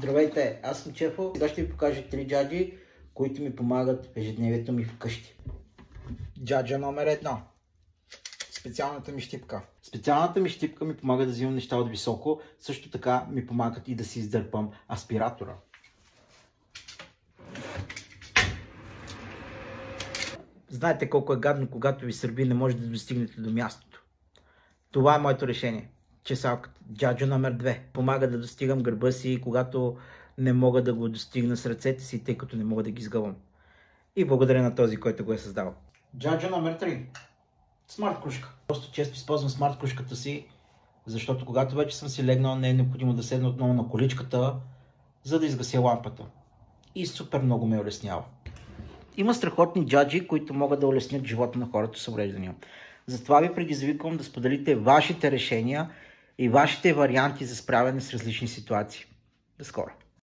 Здравейте, аз съм Чефо. Сега ще ви покажа 3 джаджи, които ми помагат в ежедневието ми вкъщи. Джаджа номер 1. Специалната ми щипка. Специалната ми щипка ми помага да взимам неща от високо. Също така ми помагат и да си издърпам аспиратора. Знаете колко е гадно, когато ви сърби и не можете да достигнете до мястото. Това е моето решение. Чесалката. Джаджа номер 2. Помага да достигам гърба си, когато не мога да го достигна с ръцете си, тъй като не мога да ги сгъвам. И благодаря на този, който го е създал. Джаджа номер 3. Смарт кружка. Просто често използвам смарт кружката си, защото когато вече съм си легнал, не е необходимо да седна отново на количката, за да изгася лампата. И супер много ме улеснява. Има страхотни джаджи, които могат да улеснят живота на хората с увреждания. Затова ви предизвиквам да споделите вашите решения и вашите варианти за справяне с различни ситуации. До скоро!